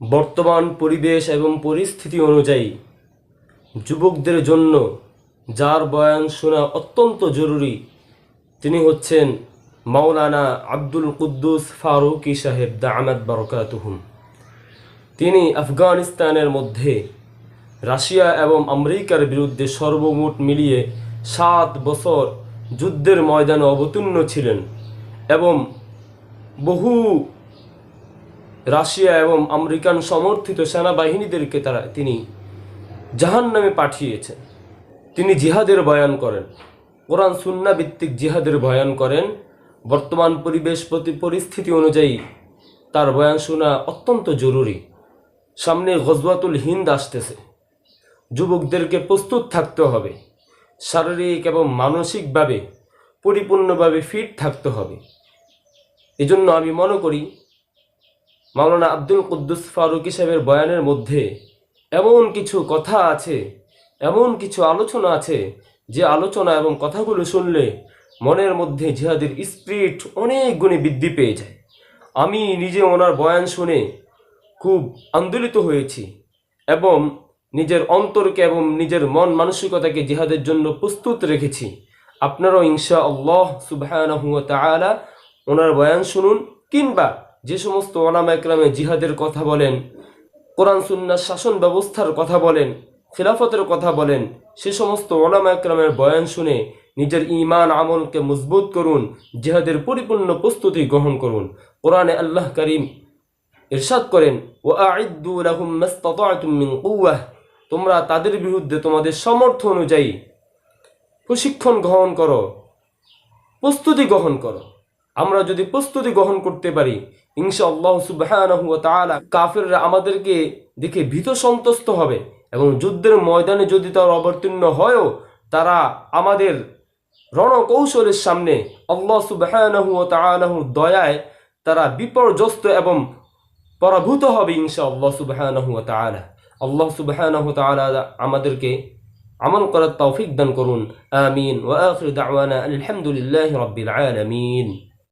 বর্তমান পরিবেশ এবং পরিস্থিতি অনুযায়ী যুবকদের জন্য যার বয়ান শোনা অত্যন্ত জরুরি তিনি হচ্ছেন মাওলানা আব্দুল কুদ্দুস ফারুকি সাহেব দামাত বারাকাতুহুম। তিনি আফগানিস্তানের মধ্যে রাশিয়া এবং আমেরিকার বিরুদ্ধে সর্বমোট মিলিয়ে 7 বছর যুদ্ধের ময়দানে অবতীর্ণ ছিলেন এবং বহু রাশিয়া এবং আমেরিকান সমর্থিত সেনাবাহিনীদেরকে তিনি জাহান্নামে পাঠিয়েছেন। তিনি জিহাদের বয়ান করেন, কোরআন সুন্নাহ ভিত্তিক জিহাদের বয়ান করেন। বর্তমান পরিবেশ পরিস্থিতি অনুযায়ী তার বয়ান শোনা অত্যন্ত জরুরি। সামনে গজওয়াতুল হিন্দ আসতেছে, যুবকদেরকে প্রস্তুত থাকতে হবে, শারীরিক এবং মানসিকভাবে পরিপূর্ণভাবে ফিট থাকতে হবে। এজন্য আমি মনে করি মাওলানা আব্দুল কুদ্দুস ফারুকি সাহেবের বয়ানের মধ্যে এমন কিছু কথা আছে, এমন কিছু আলোচনা আছে যে আলোচনা এবং কথাগুলো শুনলে মনের মধ্যে জিহাদের স্পিরিট অনেক গুণে বৃদ্ধি পেয়ে যায়। আমি নিজে ওনার বয়ান শুনে খুব আন্দোলিত হয়েছি এবং নিজের অন্তরকে এবং নিজের মন মানসিকতাকে জিহাদের জন্য প্রস্তুত রেখেছি। আপনারাও ইনশাআল্লাহ সুবহানাহু ওয়া তাআলা ওনার বয়ান শুনুন, কিংবা যে সমস্ত ওলামা একরামে জিহাদের কথা বলেন, কোরআন সুন্নাহ শাসন ব্যবস্থার কথা বলেন, খিলাফতের কথা বলেন, সে সমস্ত ওলামা একরামের বয়ান শুনে নিজের ঈমান আমলকে মজবুত করুন, জিহাদের পরিপূর্ণ প্রস্তুতি গ্রহণ করুন। কোরআনে আল্লাহ কারীম ইরশাদ করেন, ওয়াআইদ্দু লাহুম মাসতাতা'তুম মিন কুওয়াহ, তোমরা তাদের বিরুদ্ধে তোমাদের সামর্থ্য অনুযায়ী প্রশিক্ষণ গ্রহণ করো, প্রস্তুতি গ্রহণ করো। আমরা যদি প্রস্তুতি গ্রহণ করতে পারি ইনশাআল্লাহ সুবহানাহু ওয়া তাআলা কাফিররা আমাদেরকে দেখে ভীত সন্ত্রস্ত হবে এবং যুদ্ধের ময়দানে যদি তারা অবতীর্ণ হয়ও তারা আমাদের রণকৌশলের সামনে আল্লাহ সুবহানাহু ওয়া তাআলার দয়ায় তারা বিপর্যস্ত এবং পরাভূত হবে ইনশাআল্লাহ সুবহানাহু ওয়া তাআলা। আল্লাহ সুবহানাহু ওয়া তাআলা আমাদেরকে আমল করার তৌফিক দান করুন। আমিন। ওয়া আখিরু দাওয়ানা আলহামদুলিল্লাহি রাব্বিল আলামিন।